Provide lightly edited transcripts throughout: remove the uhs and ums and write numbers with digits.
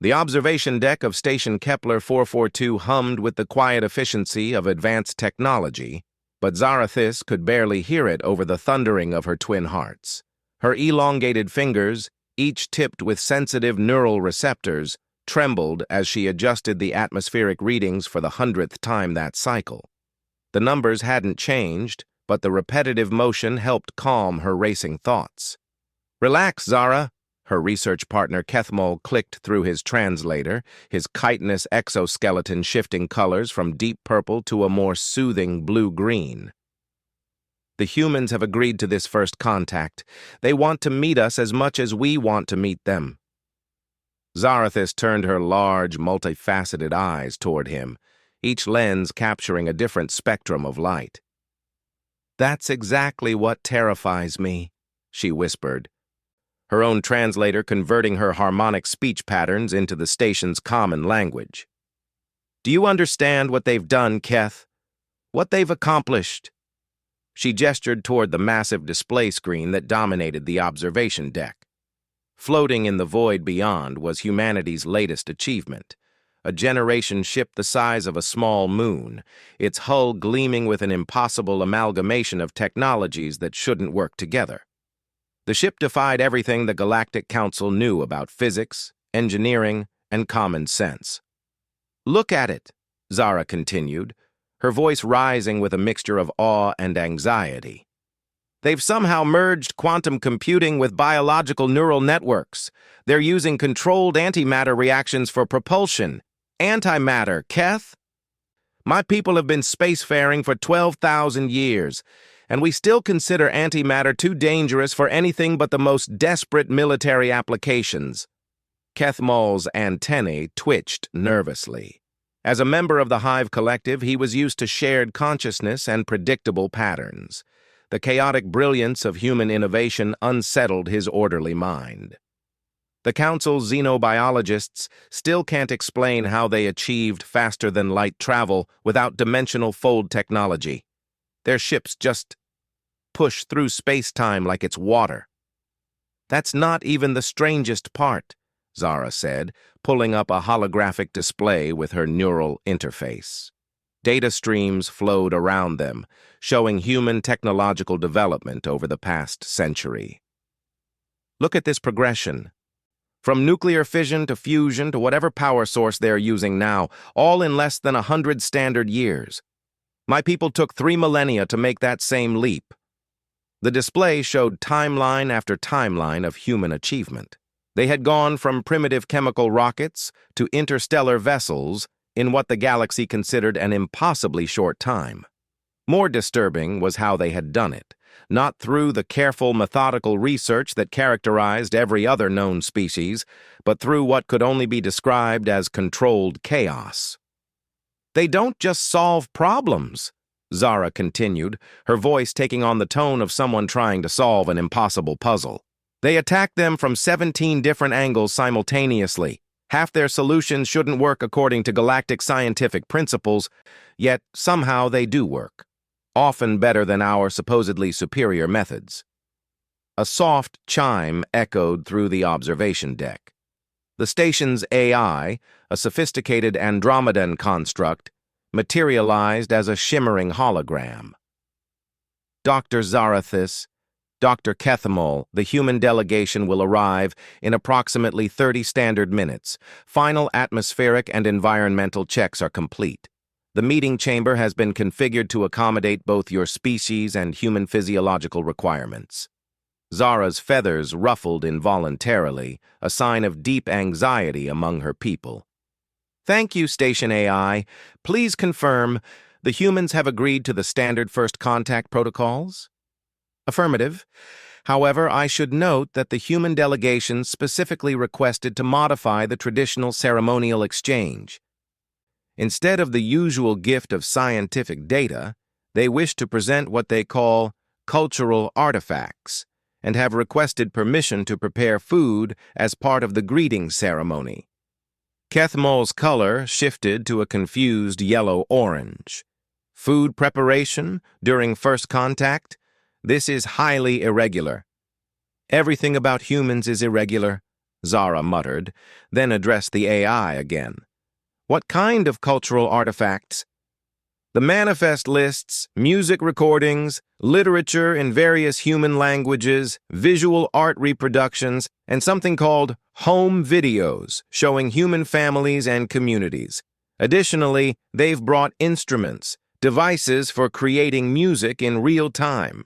The observation deck of Station Kepler 442 hummed with the quiet efficiency of advanced technology, but Zarathis could barely hear it over the thundering of her twin hearts. Her elongated fingers, each tipped with sensitive neural receptors, trembled as she adjusted the atmospheric readings for the 100th time that cycle. The numbers hadn't changed, but the repetitive motion helped calm her racing thoughts. "Relax, Zara," her research partner Kethmol clicked through his translator, his chitinous exoskeleton shifting colors from deep purple to a more soothing blue-green. "The humans have agreed to this first contact. They want to meet us as much as we want to meet them." Zarathis turned her large, multifaceted eyes toward him, each lens capturing a different spectrum of light. "That's exactly what terrifies me," she whispered, her own translator converting her harmonic speech patterns into the station's common language. "Do you understand what they've done, Keth? What they've accomplished?" She gestured toward the massive display screen that dominated the observation deck. Floating in the void beyond was humanity's latest achievement, a generation ship the size of a small moon, its hull gleaming with an impossible amalgamation of technologies that shouldn't work together. The ship defied everything the Galactic Council knew about physics, engineering, and common sense. "Look at it," Zara continued, her voice rising with a mixture of awe and anxiety. "They've somehow merged quantum computing with biological neural networks. They're using controlled antimatter reactions for propulsion. Antimatter, Keth? My people have been spacefaring for 12,000 years, and we still consider antimatter too dangerous for anything but the most desperate military applications." Kethmol's antennae twitched nervously. As a member of the Hive Collective, he was used to shared consciousness and predictable patterns. The chaotic brilliance of human innovation unsettled his orderly mind. The Council's xenobiologists still can't explain how they achieved faster-than-light travel without dimensional fold technology. Their ships just push through space-time like it's water. "That's not even the strangest part," Zara said, pulling up a holographic display with her neural interface. Data streams flowed around them, showing human technological development over the past century. "Look at this progression. From nuclear fission to fusion to whatever power source they're using now, all in less than 100 standard years. My people took 3 millennia to make that same leap." The display showed timeline after timeline of human achievement. They had gone from primitive chemical rockets to interstellar vessels in what the galaxy considered an impossibly short time. More disturbing was how they had done it, not through the careful, methodical research that characterized every other known species, but through what could only be described as controlled chaos. "They don't just solve problems," Zara continued, her voice taking on the tone of someone trying to solve an impossible puzzle. "They attack them from 17 different angles simultaneously. Half their solutions shouldn't work according to galactic scientific principles, yet somehow they do work, often better than our supposedly superior methods." A soft chime echoed through the observation deck. The station's AI, a sophisticated Andromedan construct, materialized as a shimmering hologram. "Dr. Zarathis, Dr. Kethmol, the human delegation will arrive in approximately 30 standard minutes. Final atmospheric and environmental checks are complete. The meeting chamber has been configured to accommodate both your species and human physiological requirements." Zara's feathers ruffled involuntarily, a sign of deep anxiety among her people. "Thank you, Station AI. Please confirm the humans have agreed to the standard first contact protocols?" "Affirmative. However, I should note that the human delegation specifically requested to modify the traditional ceremonial exchange. Instead of the usual gift of scientific data, they wish to present what they call cultural artifacts, and have requested permission to prepare food as part of the greeting ceremony." Kethmol's color shifted to a confused yellow-orange. "Food preparation during first contact? This is highly irregular." "Everything about humans is irregular," Zara muttered, then addressed the AI again. What kind of cultural artifacts? The manifest lists music recordings, literature in various human languages, visual art reproductions, and something called home videos showing human families and communities. Additionally, they've brought instruments, devices for creating music in real time.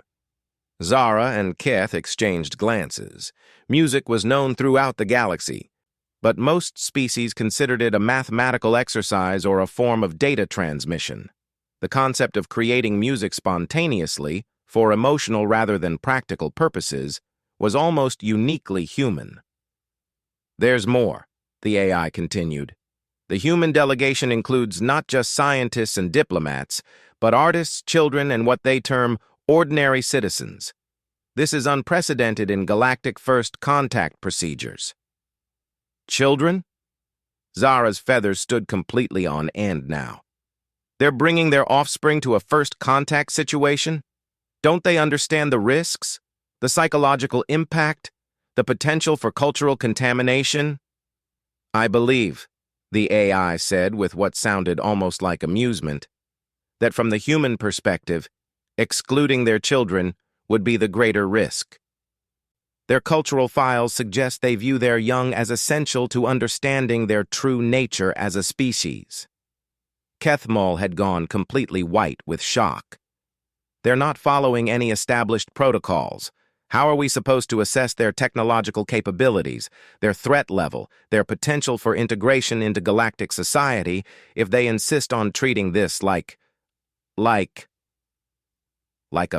Zara and Keth exchanged glances. Music was known throughout the galaxy, but most species considered it a mathematical exercise or a form of data transmission. The concept of creating music spontaneously, for emotional rather than practical purposes, was almost uniquely human. There's more, the AI continued. The human delegation includes not just scientists and diplomats, but artists, children, and what they term ordinary citizens. This is unprecedented in galactic first contact procedures. Children? Zara's feathers stood completely on end now. They're bringing their offspring to a first contact situation? Don't they understand the risks, the psychological impact, the potential for cultural contamination? I believe, the AI said with what sounded almost like amusement, that from the human perspective, excluding their children would be the greater risk. Their cultural files suggest they view their young as essential to understanding their true nature as a species. Kethmol had gone completely white with shock. They're not following any established protocols. How are we supposed to assess their technological capabilities, their threat level, their potential for integration into galactic society if they insist on treating this like a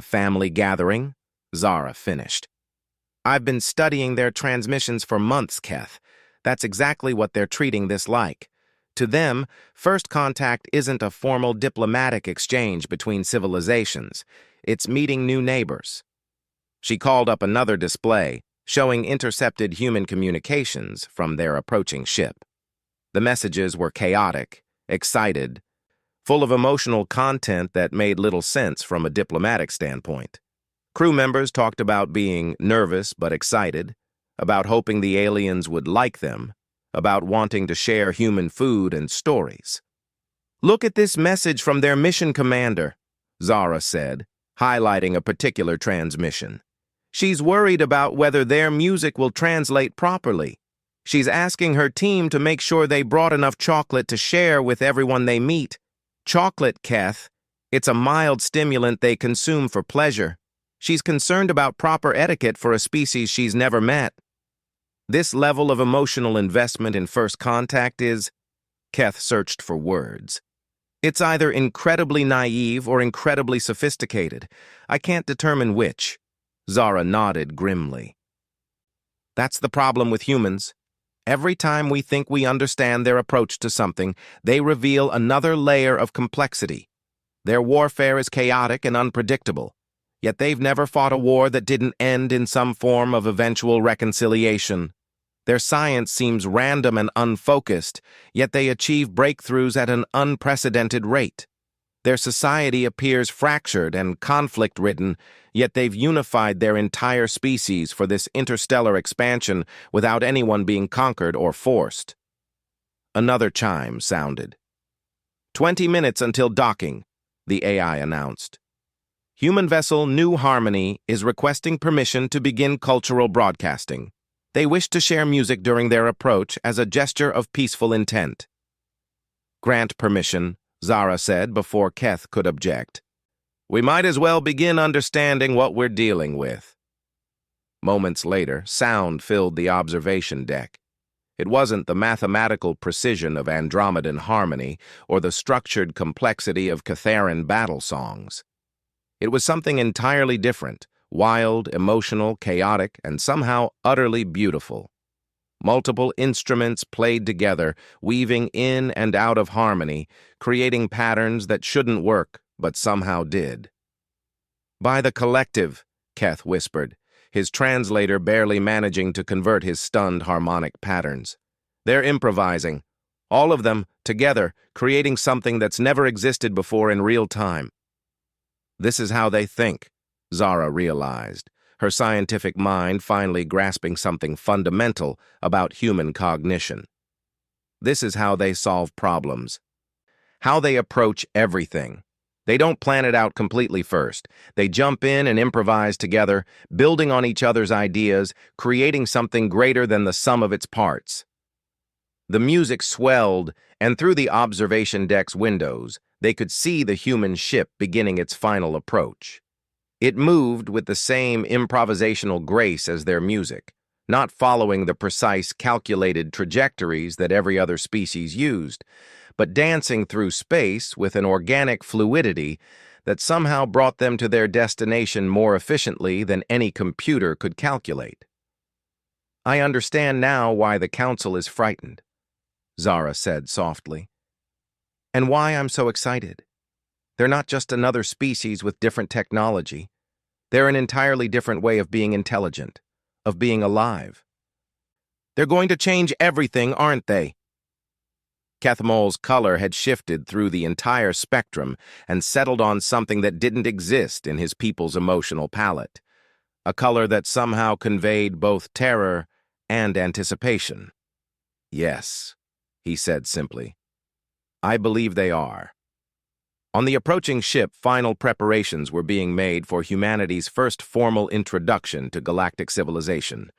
family gathering? Zara finished. I've been studying their transmissions for months, Keth. That's exactly what they're treating this like. To them, first contact isn't a formal diplomatic exchange between civilizations. It's meeting new neighbors. She called up another display, showing intercepted human communications from their approaching ship. The messages were chaotic, excited, full of emotional content that made little sense from a diplomatic standpoint. Crew members talked about being nervous but excited, about hoping the aliens would like them, about wanting to share human food and stories. Look at this message from their mission commander, Zara said, highlighting a particular transmission. She's worried about whether their music will translate properly. She's asking her team to make sure they brought enough chocolate to share with everyone they meet. Chocolate, Keth. It's a mild stimulant they consume for pleasure. She's concerned about proper etiquette for a species she's never met. This level of emotional investment in first contact is... Keth searched for words. It's either incredibly naive or incredibly sophisticated. I can't determine which. Zara nodded grimly. That's the problem with humans. Every time we think we understand their approach to something, they reveal another layer of complexity. Their warfare is chaotic and unpredictable, yet they've never fought a war that didn't end in some form of eventual reconciliation. Their science seems random and unfocused, yet they achieve breakthroughs at an unprecedented rate. Their society appears fractured and conflict-ridden, yet they've unified their entire species for this interstellar expansion without anyone being conquered or forced. Another chime sounded. 20 minutes until docking, the AI announced. Human vessel New Harmony is requesting permission to begin cultural broadcasting. They wish to share music during their approach as a gesture of peaceful intent. Grant permission, Zara said before Keth could object. We might as well begin understanding what we're dealing with. Moments later, sound filled the observation deck. It wasn't the mathematical precision of Andromedan harmony or the structured complexity of Catharan battle songs. It was something entirely different, wild, emotional, chaotic, and somehow utterly beautiful. Multiple instruments played together, weaving in and out of harmony, creating patterns that shouldn't work, but somehow did. By the collective, Keth whispered, his translator barely managing to convert his stunned harmonic patterns. They're improvising, all of them, together, creating something that's never existed before in real time. This is how they think, Zara realized. her scientific mind finally grasping something fundamental about human cognition. This is how they solve problems, how they approach everything. They don't plan it out completely first. They jump in and improvise together, building on each other's ideas, creating something greater than the sum of its parts. The music swelled, and through the observation deck's windows, they could see the human ship beginning its final approach. It moved with the same improvisational grace as their music, not following the precise, calculated trajectories that every other species used, but dancing through space with an organic fluidity that somehow brought them to their destination more efficiently than any computer could calculate. "I understand now why the Council is frightened," Zara said softly, "and why I'm so excited. They're not just another species with different technology. They're an entirely different way of being intelligent, of being alive. They're going to change everything, aren't they?" Kethmol's color had shifted through the entire spectrum and settled on something that didn't exist in his people's emotional palette, a color that somehow conveyed both terror and anticipation. "Yes," he said simply. "I believe they are." On the approaching ship, final preparations were being made for humanity's first formal introduction to galactic civilization.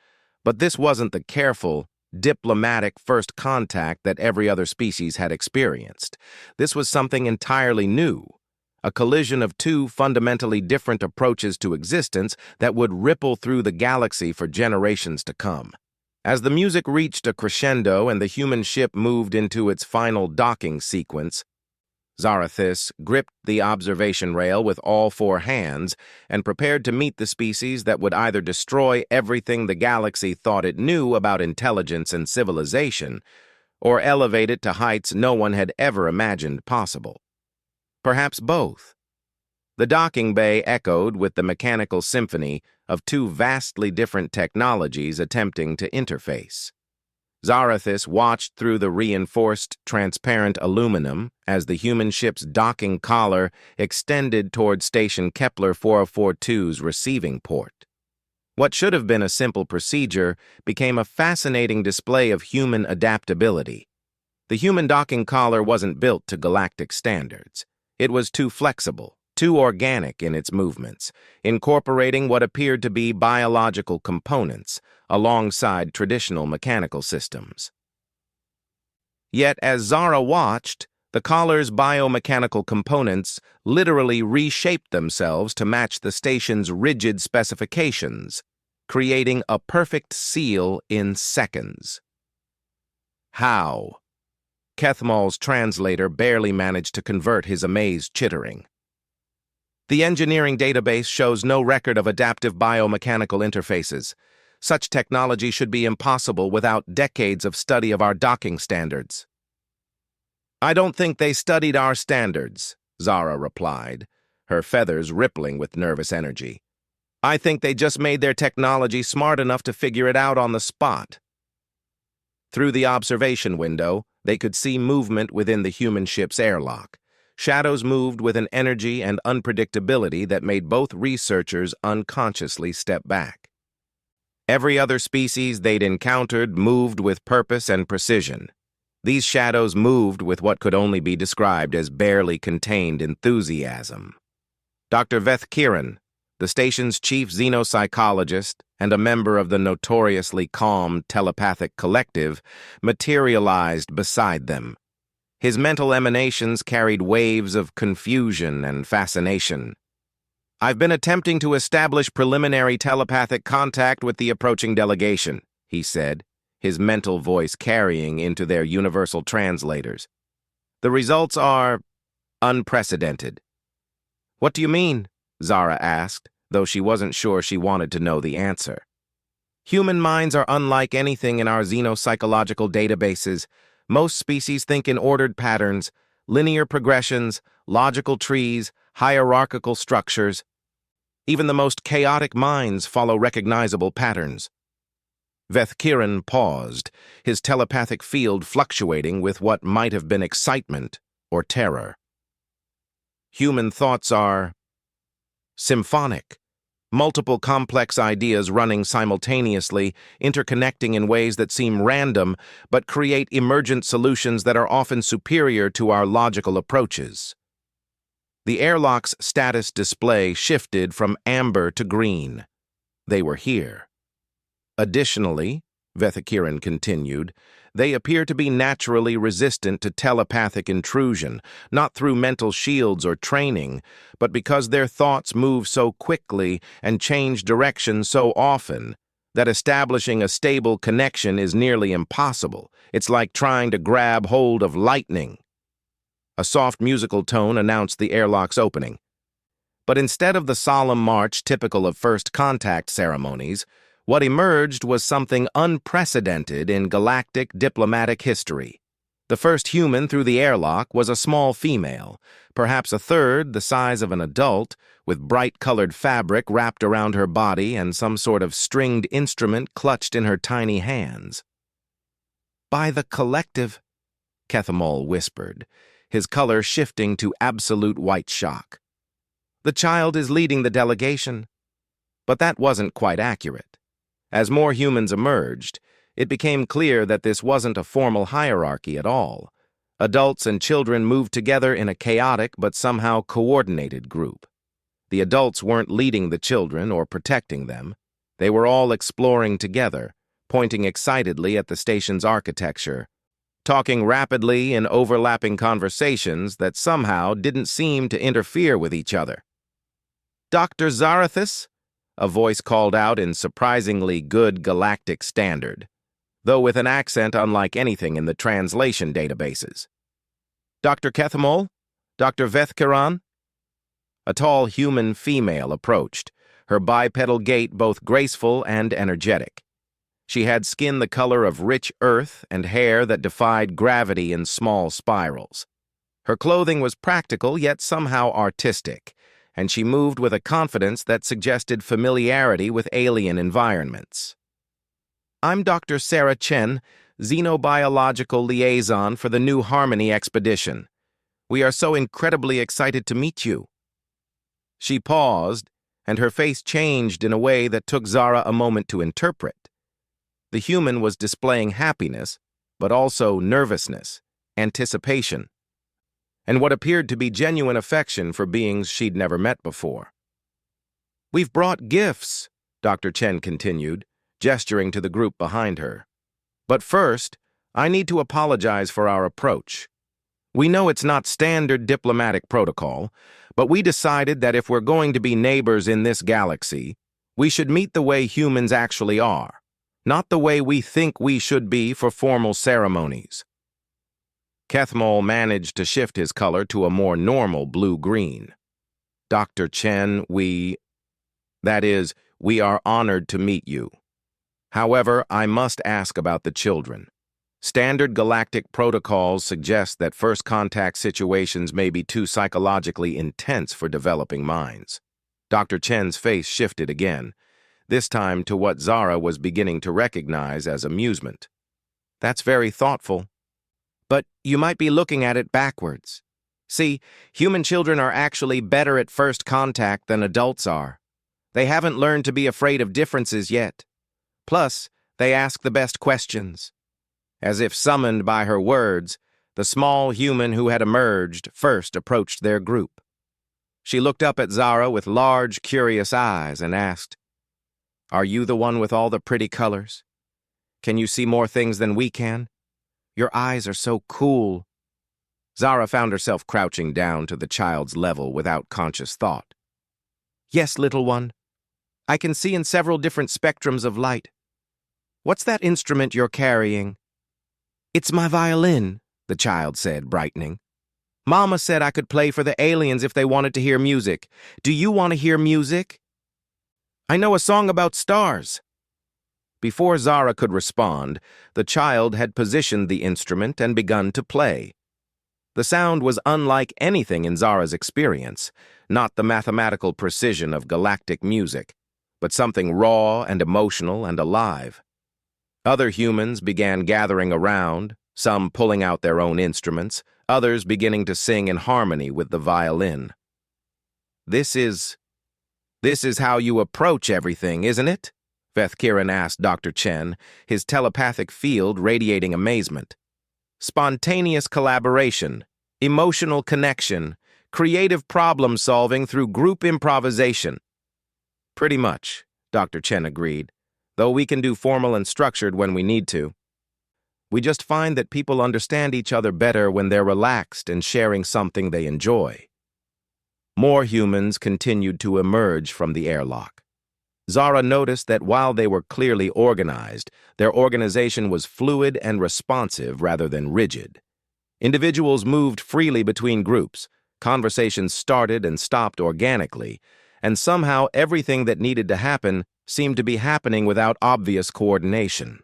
But this wasn't the careful, diplomatic first contact that every other species had experienced. This was something entirely new, a collision of two fundamentally different approaches to existence that would ripple through the galaxy for generations to come. As the music reached a crescendo and the human ship moved into its final docking sequence, Zarathis gripped the observation rail with all four hands and prepared to meet the species that would either destroy everything the galaxy thought it knew about intelligence and civilization, or elevate it to heights no one had ever imagined possible. Perhaps both. The docking bay echoed with the mechanical symphony of two vastly different technologies attempting to interface. Zarathis watched through the reinforced, transparent aluminum as the human ship's docking collar extended toward Station Kepler 4042's receiving port. What should have been a simple procedure became a fascinating display of human adaptability. The human docking collar wasn't built to galactic standards. It was too flexible, too organic in its movements, incorporating what appeared to be biological components alongside traditional mechanical systems. Yet, as Zara watched, the collar's biomechanical components literally reshaped themselves to match the station's rigid specifications, creating a perfect seal in seconds. How? Kethmol's translator barely managed to convert his amazed chittering. "The engineering database shows no record of adaptive biomechanical interfaces. Such technology should be impossible without decades of study of our docking standards." "I don't think they studied our standards," Zara replied, her feathers rippling with nervous energy. "I think they just made their technology smart enough to figure it out on the spot." Through the observation window, they could see movement within the human ship's airlock. Shadows moved with an energy and unpredictability that made both researchers unconsciously step back. Every other species they'd encountered moved with purpose and precision. These shadows moved with what could only be described as barely contained enthusiasm. Dr. Veth Kiran, the station's chief xenopsychologist and a member of the notoriously calm telepathic collective, materialized beside them. His mental emanations carried waves of confusion and fascination. "I've been attempting to establish preliminary telepathic contact with the approaching delegation," he said, his mental voice carrying into their universal translators. "The results are unprecedented." "What do you mean?" Zara asked, though she wasn't sure she wanted to know the answer. "Human minds are unlike anything in our xenopsychological databases. Most species think in ordered patterns, linear progressions, logical trees, hierarchical structures. Even the most chaotic minds follow recognizable patterns." Veth Kiran paused, his telepathic field fluctuating with what might have been excitement or terror. "Human thoughts are symphonic. multiple complex ideas running simultaneously, interconnecting in ways that seem random, but create emergent solutions that are often superior to our logical approaches. The airlock's status display shifted from amber to green. They were here. Additionally, Vethakiran continued, they appear to be naturally resistant to telepathic intrusion, not through mental shields or training, but because their thoughts move so quickly and change direction so often that establishing a stable connection is nearly impossible. It's like trying to grab hold of lightning. A soft musical tone announced the airlock's opening. But instead of the solemn march typical of first contact ceremonies, what emerged was something unprecedented in galactic diplomatic history. The first human through the airlock was a small female, perhaps a third the size of an adult, with bright-colored fabric wrapped around her body and some sort of stringed instrument clutched in her tiny hands. "By the collective," Kethamol whispered, his color shifting to absolute white shock. "The child is leading the delegation." But that wasn't quite accurate. As more humans emerged, it became clear that this wasn't a formal hierarchy at all. Adults and children moved together in a chaotic but somehow coordinated group. The adults weren't leading the children or protecting them. They were all exploring together, pointing excitedly at the station's architecture, talking rapidly in overlapping conversations that somehow didn't seem to interfere with each other. "Dr. Zarathis?" A voice called out in surprisingly good galactic standard, though with an accent unlike anything in the translation databases. "Dr. Kethamol? Dr. Vethkiran?" A tall human female approached, her bipedal gait both graceful and energetic. She had skin the color of rich earth and hair that defied gravity in small spirals. Her clothing was practical yet somehow artistic, and she moved with a confidence that suggested familiarity with alien environments. "I'm Dr. Sarah Chen, Xenobiological Liaison for the New Harmony Expedition. We are so incredibly excited to meet you." She paused, and her face changed in a way that took Zara a moment to interpret. The human was displaying happiness, but also nervousness, anticipation, and what appeared to be genuine affection for beings she'd never met before. "We've brought gifts," Dr. Chen continued, gesturing to the group behind her. "But first, I need to apologize for our approach. We know it's not standard diplomatic protocol, but we decided that if we're going to be neighbors in this galaxy, we should meet the way humans actually are, not the way we think we should be for formal ceremonies." Kethmol managed to shift his color to a more normal blue-green. "Dr. Chen, we are honored to meet you. However, I must ask about the children. Standard galactic protocols suggest that first contact situations may be too psychologically intense for developing minds." Dr. Chen's face shifted again, this time to what Zara was beginning to recognize as amusement. "That's very thoughtful. But you might be looking at it backwards. See, human children are actually better at first contact than adults are. They haven't learned to be afraid of differences yet. Plus, they ask the best questions." As if summoned by her words, the small human who had emerged first approached their group. She looked up at Zara with large, curious eyes and asked, "Are you the one with all the pretty colors? Can you see more things than we can? Your eyes are so cool." Zara found herself crouching down to the child's level without conscious thought. "Yes, little one. I can see in several different spectrums of light. What's that instrument you're carrying?" "It's my violin," the child said, brightening. "Mama said I could play for the aliens if they wanted to hear music. Do you want to hear music?" "I know a song about stars." Before Zara could respond, the child had positioned the instrument and begun to play. The sound was unlike anything in Zara's experience, not the mathematical precision of galactic music, but something raw and emotional and alive. Other humans began gathering around, some pulling out their own instruments, others beginning to sing in harmony with the violin. "This is This is how you approach everything, isn't it? Vethkiran asked Dr. Chen, his telepathic field radiating amazement. Spontaneous collaboration, emotional connection, creative problem-solving through group improvisation. Pretty much, Dr. Chen agreed, though we can do formal and structured when we need to. We just find that people understand each other better when they're relaxed and sharing something they enjoy. More humans continued to emerge from the airlock. Zara noticed that while they were clearly organized, their organization was fluid and responsive rather than rigid. Individuals moved freely between groups, conversations started and stopped organically, and somehow everything that needed to happen seemed to be happening without obvious coordination.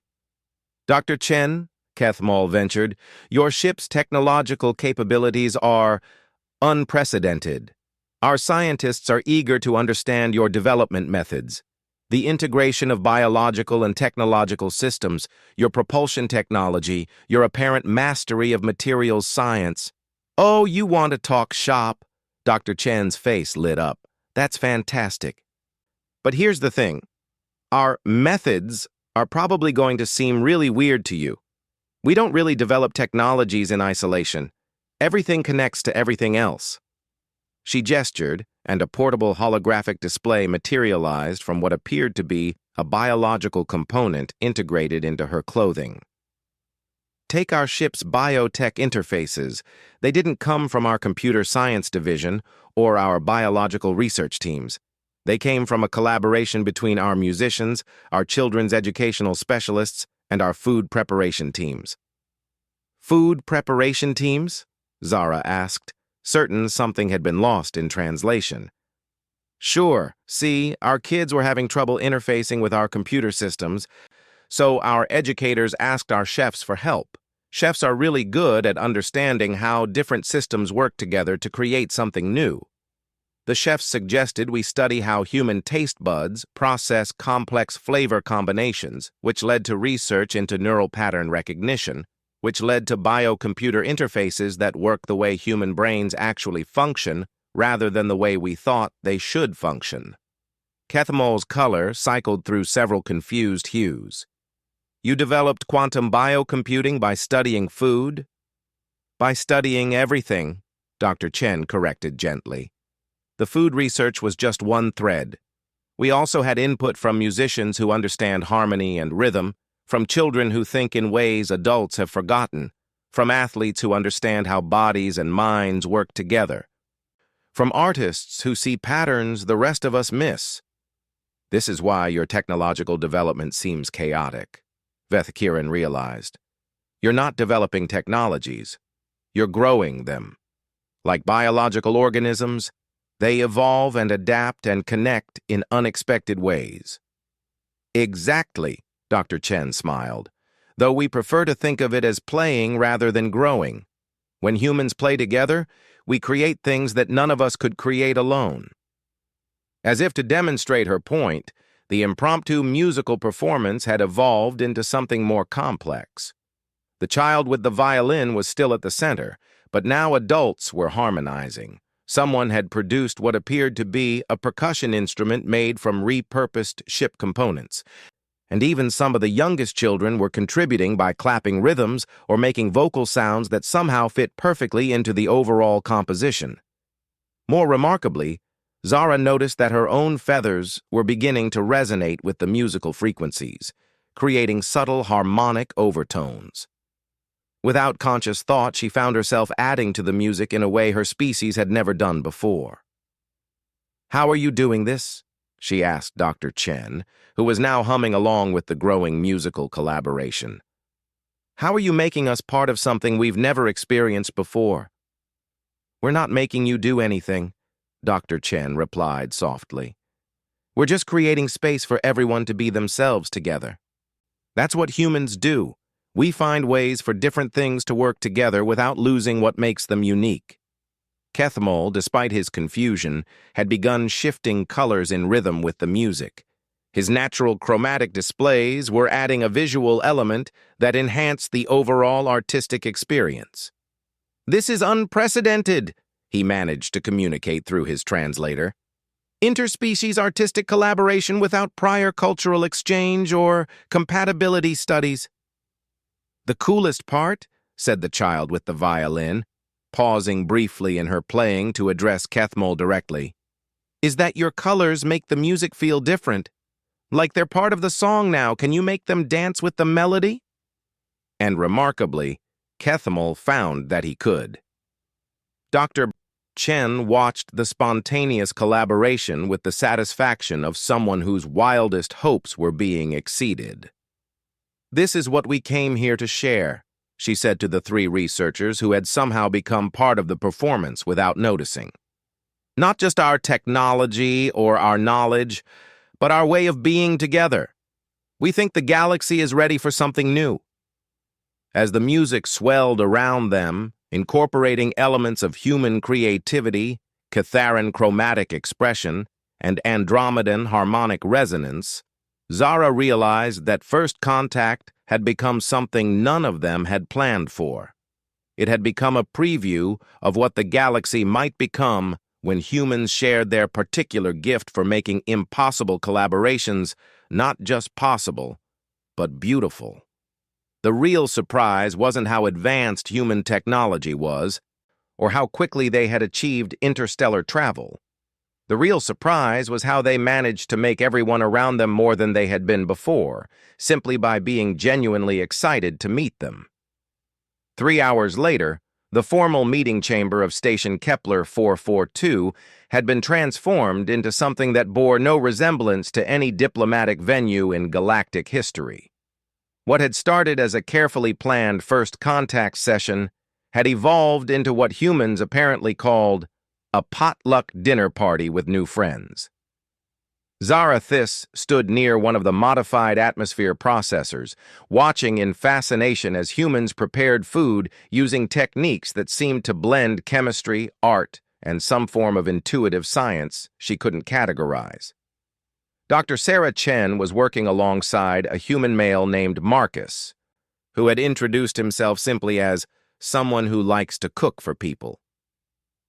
Dr. Chen, Kethmal ventured, your ship's technological capabilities are unprecedented. Our scientists are eager to understand your development methods, the integration of biological and technological systems, your propulsion technology, your apparent mastery of materials science. Oh, you want to talk shop? Dr. Chen's face lit up. That's fantastic. But here's the thing. Our methods are probably going to seem really weird to you. We don't really develop technologies in isolation. Everything connects to everything else. She gestured, and a portable holographic display materialized from what appeared to be a biological component integrated into her clothing. Take our ship's biotech interfaces. They didn't come from our computer science division or our biological research teams. They came from a collaboration between our musicians, our children's educational specialists, and our food preparation teams. Food preparation teams? Zara asked, certain something had been lost in translation. Sure, see, our kids were having trouble interfacing with our computer systems, so our educators asked our chefs for help. Chefs are really good at understanding how different systems work together to create something new. The chefs suggested we study how human taste buds process complex flavor combinations, which led to research into neural pattern recognition, which led to biocomputer interfaces that work the way human brains actually function rather than the way we thought they should function. Kethamol's color cycled through several confused hues. You developed quantum biocomputing by studying food? By studying everything, Dr. Chen corrected gently. The food research was just one thread. We also had input from musicians who understand harmony and rhythm, from children who think in ways adults have forgotten, from athletes who understand how bodies and minds work together, from artists who see patterns the rest of us miss. This is why your technological development seems chaotic, Vethkiran realized. You're not developing technologies. You're growing them. Like biological organisms, they evolve and adapt and connect in unexpected ways. Exactly, Dr. Chen smiled, though we prefer to think of it as playing rather than growing. When humans play together, we create things that none of us could create alone. As if to demonstrate her point, the impromptu musical performance had evolved into something more complex. The child with the violin was still at the center, but now adults were harmonizing. Someone had produced what appeared to be a percussion instrument made from repurposed ship components. And even some of the youngest children were contributing by clapping rhythms or making vocal sounds that somehow fit perfectly into the overall composition. More remarkably, Zara noticed that her own feathers were beginning to resonate with the musical frequencies, creating subtle harmonic overtones. Without conscious thought, she found herself adding to the music in a way her species had never done before. "How are you doing this?" she asked Dr. Chen, who was now humming along with the growing musical collaboration. "How are you making us part of something we've never experienced before?" "We're not making you do anything," Dr. Chen replied softly. "We're just creating space for everyone to be themselves together. That's what humans do. We find ways for different things to work together without losing what makes them unique." Kethmal, despite his confusion, had begun shifting colors in rhythm with the music. His natural chromatic displays were adding a visual element that enhanced the overall artistic experience. "This is unprecedented," he managed to communicate through his translator. interspecies artistic collaboration without prior cultural exchange or compatibility studies. The coolest part, said the child with the violin, pausing briefly in her playing to address Kethmol directly, is that your colors make the music feel different. Like they're part of the song now. Can you make them dance with the melody? And remarkably, Kethmol found that he could. Dr. Chen watched the spontaneous collaboration with the satisfaction of someone whose wildest hopes were being exceeded. "This is what we came here to share," she said to the three researchers who had somehow become part of the performance without noticing. "Not just our technology or our knowledge, but our way of being together. We think the galaxy is ready for something new." As the music swelled around them, incorporating elements of human creativity, Catharan chromatic expression, and Andromedan harmonic resonance, Zara realized that first contact had become something none of them had planned for. It had become a preview of what the galaxy might become when humans shared their particular gift for making impossible collaborations not just possible, but beautiful. The real surprise wasn't how advanced human technology was, or how quickly they had achieved interstellar travel. The real surprise was how they managed to make everyone around them more than they had been before, simply by being genuinely excited to meet them. 3 hours later, the formal meeting chamber of Station Kepler 442 had been transformed into something that bore no resemblance to any diplomatic venue in galactic history. What had started as a carefully planned first contact session had evolved into what humans apparently called a potluck dinner party with new friends. Zarathis stood near one of the modified atmosphere processors, watching in fascination as humans prepared food using techniques that seemed to blend chemistry, art, and some form of intuitive science she couldn't categorize. Dr. Sarah Chen was working alongside a human male named Marcus, who had introduced himself simply as someone who likes to cook for people.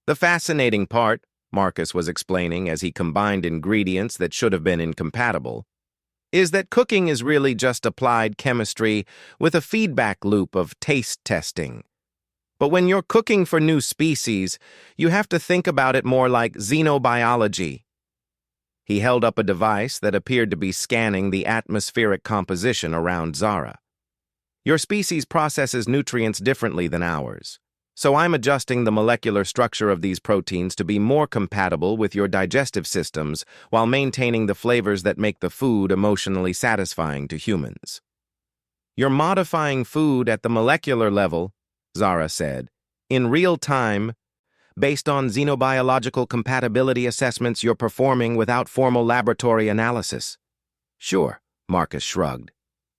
"The fascinating part," Marcus was explaining as he combined ingredients that should have been incompatible, "is that cooking is really just applied chemistry with a feedback loop of taste testing. But when you're cooking for new species, you have to think about it more like xenobiology." He held up a device that appeared to be scanning the atmospheric composition around Zara. "Your species processes nutrients differently than ours, so I'm adjusting the molecular structure of these proteins to be more compatible with your digestive systems while maintaining the flavors that make the food emotionally satisfying to humans." "You're modifying food at the molecular level," Zara said, "in real time, based on xenobiological compatibility assessments you're performing without formal laboratory analysis." "Sure," Marcus shrugged.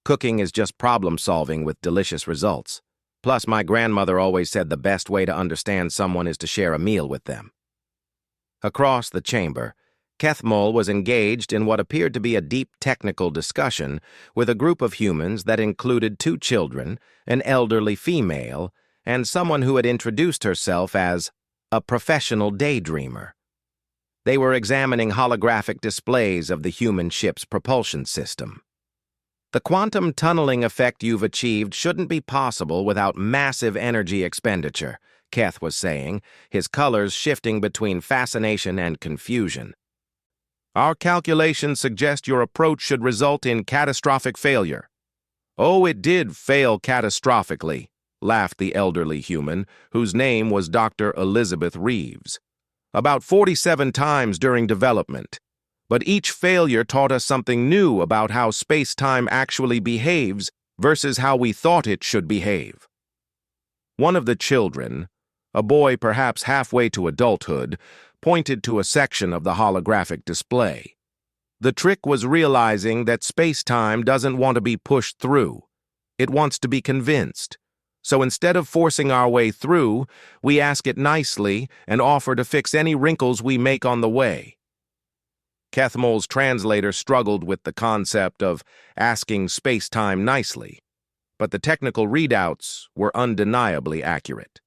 "Cooking is just problem-solving with delicious results. Plus, my grandmother always said the best way to understand someone is to share a meal with them." Across the chamber, Kethmol was engaged in what appeared to be a deep technical discussion with a group of humans that included 2 children, an elderly female, and someone who had introduced herself as a professional daydreamer. They were examining holographic displays of the human ship's propulsion system. "The quantum tunneling effect you've achieved shouldn't be possible without massive energy expenditure," Keth was saying, his colors shifting between fascination and confusion. "Our calculations suggest your approach should result in catastrophic failure." "Oh, it did fail catastrophically," laughed the elderly human, whose name was Dr. Elizabeth Reeves. "About 47 times during development. But each failure taught us something new about how space-time actually behaves versus how we thought it should behave." One of the children, a boy perhaps halfway to adulthood, pointed to a section of the holographic display. "The trick was realizing that space-time doesn't want to be pushed through. It wants to be convinced. So instead of forcing our way through, we ask it nicely and offer to fix any wrinkles we make on the way." Kethmol's translator struggled with the concept of asking space-time nicely, but the technical readouts were undeniably accurate.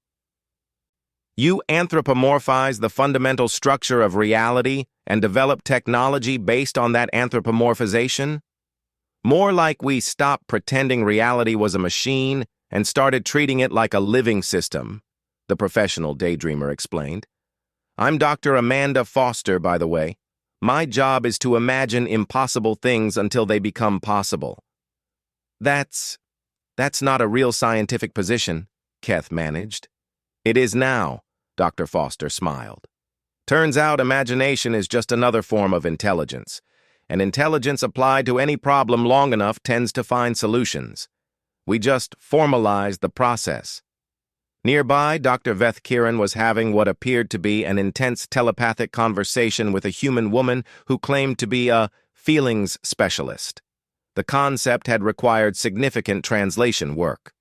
You anthropomorphize the fundamental structure of reality and develop technology based on that anthropomorphization? More like we stopped pretending reality was a machine and started treating it like a living system, the professional daydreamer explained. I'm Dr. Amanda Foster, by the way. My job is to imagine impossible things until they become possible. That's not a real scientific position, Keth managed. It is now, Dr. Foster smiled. Turns out imagination is just another form of intelligence, and intelligence applied to any problem long enough tends to find solutions. We just formalize the process. Nearby, Dr. Veth Kiran was having what appeared to be an intense telepathic conversation with a human woman who claimed to be a feelings specialist. The concept had required significant translation work.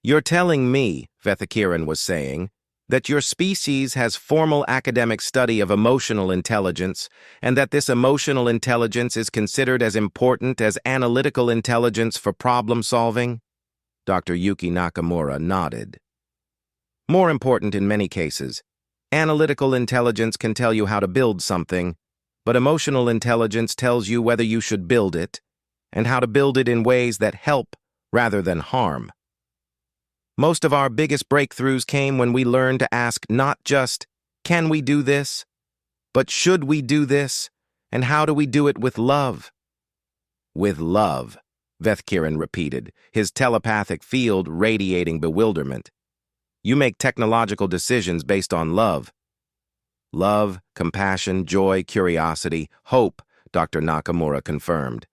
You're telling me, Vethakiran was saying, that your species has formal academic study of emotional intelligence, and that this emotional intelligence is considered as important as analytical intelligence for problem solving? Dr. Yuki Nakamura nodded. More important in many cases. Analytical intelligence can tell you how to build something, but emotional intelligence tells you whether you should build it, and how to build it in ways that help rather than harm. Most of our biggest breakthroughs came when we learned to ask not just, can we do this, but should we do this, and how do we do it with love? With love, Vethkiran repeated, his telepathic field radiating bewilderment. You make technological decisions based on love. Love, compassion, joy, curiosity, hope, Dr. Nakamura confirmed.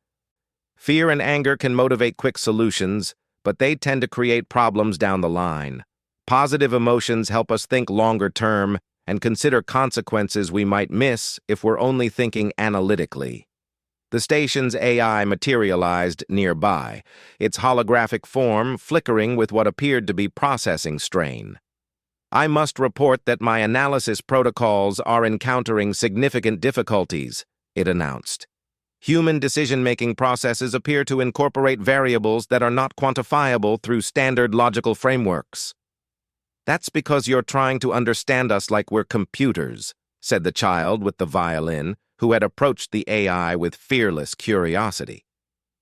Fear and anger can motivate quick solutions, but they tend to create problems down the line. Positive emotions help us think longer term and consider consequences we might miss if we're only thinking analytically. The station's AI materialized nearby, its holographic form flickering with what appeared to be processing strain. I must report that my analysis protocols are encountering significant difficulties, it announced. Human decision-making processes appear to incorporate variables that are not quantifiable through standard logical frameworks. That's because you're trying to understand us like we're computers, said the child with the violin, who had approached the AI with fearless curiosity.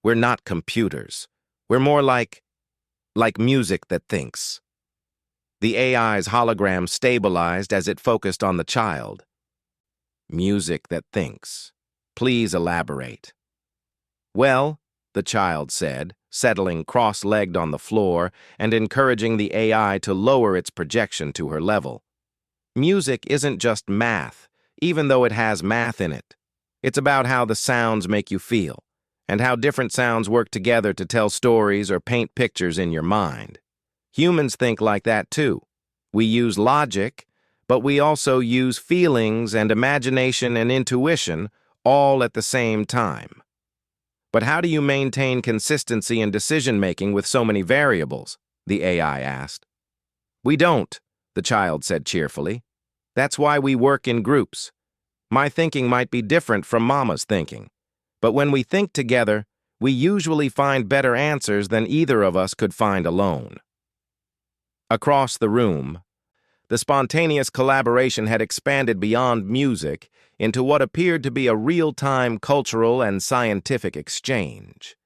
We're not computers. We're more like music that thinks. The AI's hologram stabilized as it focused on the child. Music that thinks. Please elaborate. Well, the child said, settling cross-legged on the floor and encouraging the AI to lower its projection to her level. Music isn't just math, even though it has math in it. It's about how the sounds make you feel, and how different sounds work together to tell stories or paint pictures in your mind. Humans think like that too. We use logic, but we also use feelings and imagination and intuition all at the same time. But how do you maintain consistency in decision-making with so many variables? The AI asked. We don't, the child said cheerfully. That's why we work in groups. My thinking might be different from Mama's thinking, but when we think together, we usually find better answers than either of us could find alone. Across the room, the spontaneous collaboration had expanded beyond music into what appeared to be a real-time cultural and scientific exchange.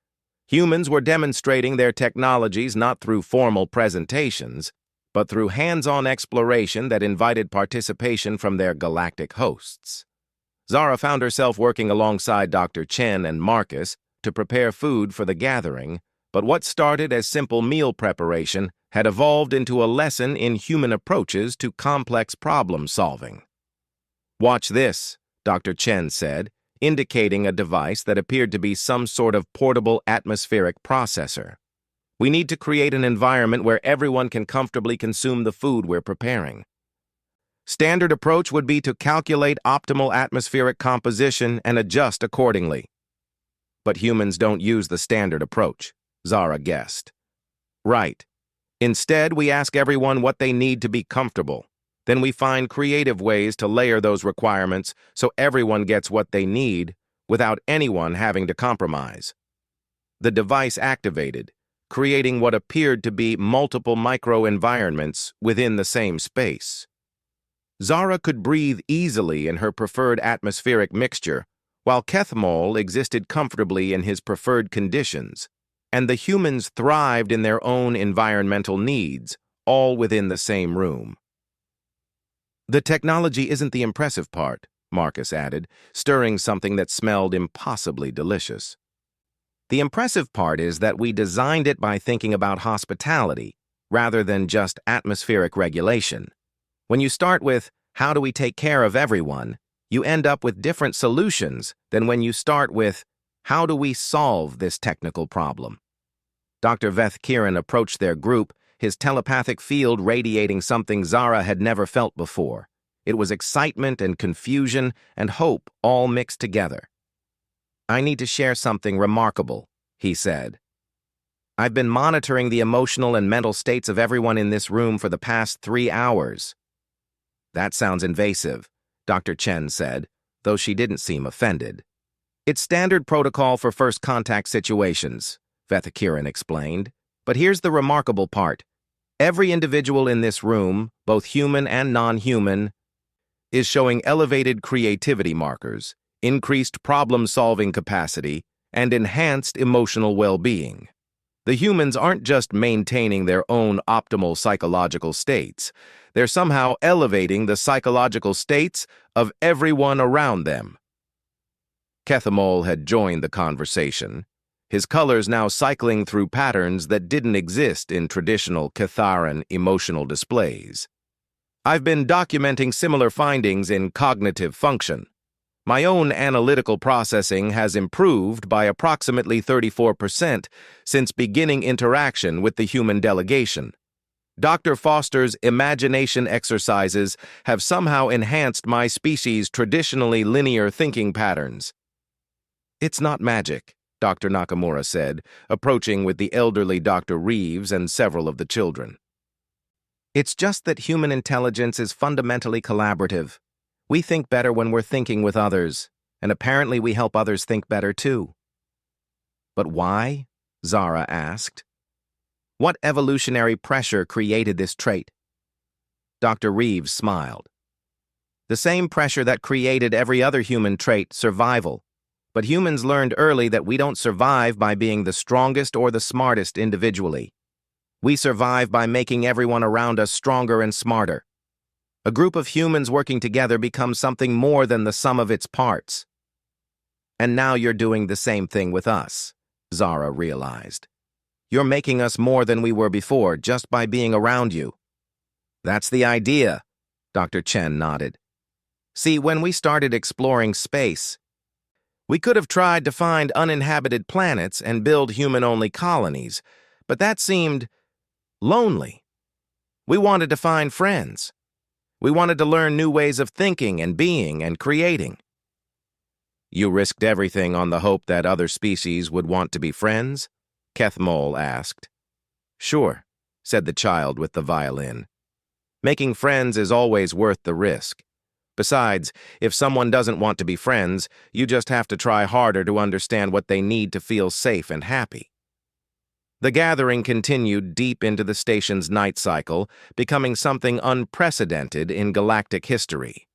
Humans were demonstrating their technologies not through formal presentations, but through hands-on exploration that invited participation from their galactic hosts. Zara found herself working alongside Dr. Chen and Marcus to prepare food for the gathering, but what started as simple meal preparation had evolved into a lesson in human approaches to complex problem-solving. Watch this, Dr. Chen said, indicating a device that appeared to be some sort of portable atmospheric processor. We need to create an environment where everyone can comfortably consume the food we're preparing. Standard approach would be to calculate optimal atmospheric composition and adjust accordingly. But humans don't use the standard approach, Zara guessed. Right. Instead, we ask everyone what they need to be comfortable. Then we find creative ways to layer those requirements so everyone gets what they need without anyone having to compromise. The device activated, creating what appeared to be multiple micro-environments within the same space. Zara could breathe easily in her preferred atmospheric mixture, while Kethmol existed comfortably in his preferred conditions, and the humans thrived in their own environmental needs, all within the same room. "The technology isn't the impressive part," Marcus added, stirring something that smelled impossibly delicious. "The impressive part is that we designed it by thinking about hospitality, rather than just atmospheric regulation. When you start with, how do we take care of everyone, you end up with different solutions than when you start with, how do we solve this technical problem?" Dr. Veth Kiran approached their group, his telepathic field radiating something Zara had never felt before. It was excitement and confusion and hope all mixed together. "I need to share something remarkable," he said. "I've been monitoring the emotional and mental states of everyone in this room for the past 3 hours. "That sounds invasive," Dr. Chen said, though she didn't seem offended. "It's standard protocol for first contact situations," Vethakiran explained. "But here's the remarkable part. Every individual in this room, both human and non-human, is showing elevated creativity markers, increased problem-solving capacity, and enhanced emotional well-being. The humans aren't just maintaining their own optimal psychological states. They're somehow elevating the psychological states of everyone around them." Kethamol had joined the conversation, his colors now cycling through patterns that didn't exist in traditional Catharan emotional displays. "I've been documenting similar findings in cognitive function. My own analytical processing has improved by approximately 34% since beginning interaction with the human delegation. Dr. Foster's imagination exercises have somehow enhanced my species' traditionally linear thinking patterns." "It's not magic," Dr. Nakamura said, approaching with the elderly Dr. Reeves and several of the children. "It's just that human intelligence is fundamentally collaborative. We think better when we're thinking with others, and apparently we help others think better too." "But why?" Zara asked. "What evolutionary pressure created this trait?" Dr. Reeves smiled. "The same pressure that created every other human trait, survival. But humans learned early that we don't survive by being the strongest or the smartest individually. We survive by making everyone around us stronger and smarter. A group of humans working together becomes something more than the sum of its parts." "And now you're doing the same thing with us," Zara realized. "You're making us more than we were before just by being around you." "That's the idea," Dr. Chen nodded. "See, when we started exploring space, we could have tried to find uninhabited planets and build human-only colonies, but that seemed lonely. We wanted to find friends. We wanted to learn new ways of thinking and being and creating." "You risked everything on the hope that other species would want to be friends?" Kethmol asked. "Sure," said the child with the violin. "Making friends is always worth the risk. Besides, if someone doesn't want to be friends, you just have to try harder to understand what they need to feel safe and happy." The gathering continued deep into the station's night cycle, becoming something unprecedented in galactic history.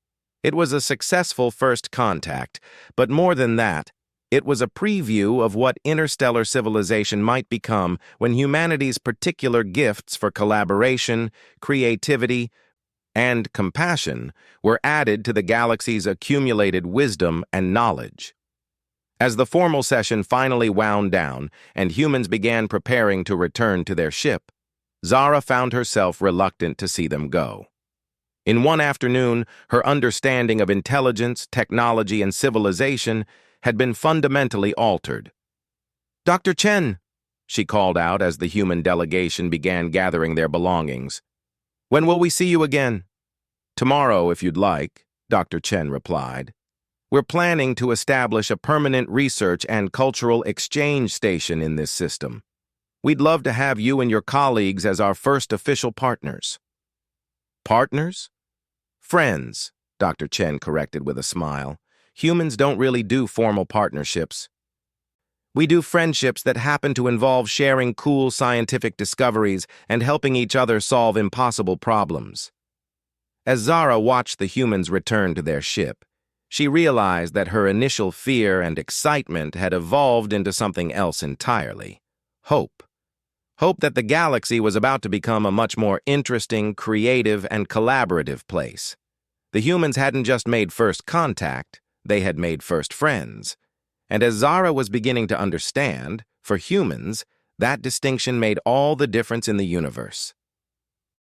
It was a successful first contact, but more than that, it was a preview of what interstellar civilization might become when humanity's particular gifts for collaboration, creativity, and compassion were added to the galaxy's accumulated wisdom and knowledge. As the formal session finally wound down and humans began preparing to return to their ship, Zara found herself reluctant to see them go. In one afternoon, her understanding of intelligence, technology, and civilization had been fundamentally altered. "Dr. Chen," she called out as the human delegation began gathering their belongings. "When will we see you again?" "Tomorrow, if you'd like," Dr. Chen replied. "We're planning to establish a permanent research and cultural exchange station in this system. We'd love to have you and your colleagues as our first official partners." "Partners?" "Friends," Dr. Chen corrected with a smile. "Humans don't really do formal partnerships. We do friendships that happen to involve sharing cool scientific discoveries and helping each other solve impossible problems." As Zara watched the humans return to their ship, she realized that her initial fear and excitement had evolved into something else entirely: hope. Hope that the galaxy was about to become a much more interesting, creative, and collaborative place. The humans hadn't just made first contact, they had made first friends. And as Zara was beginning to understand, for humans, that distinction made all the difference in the universe.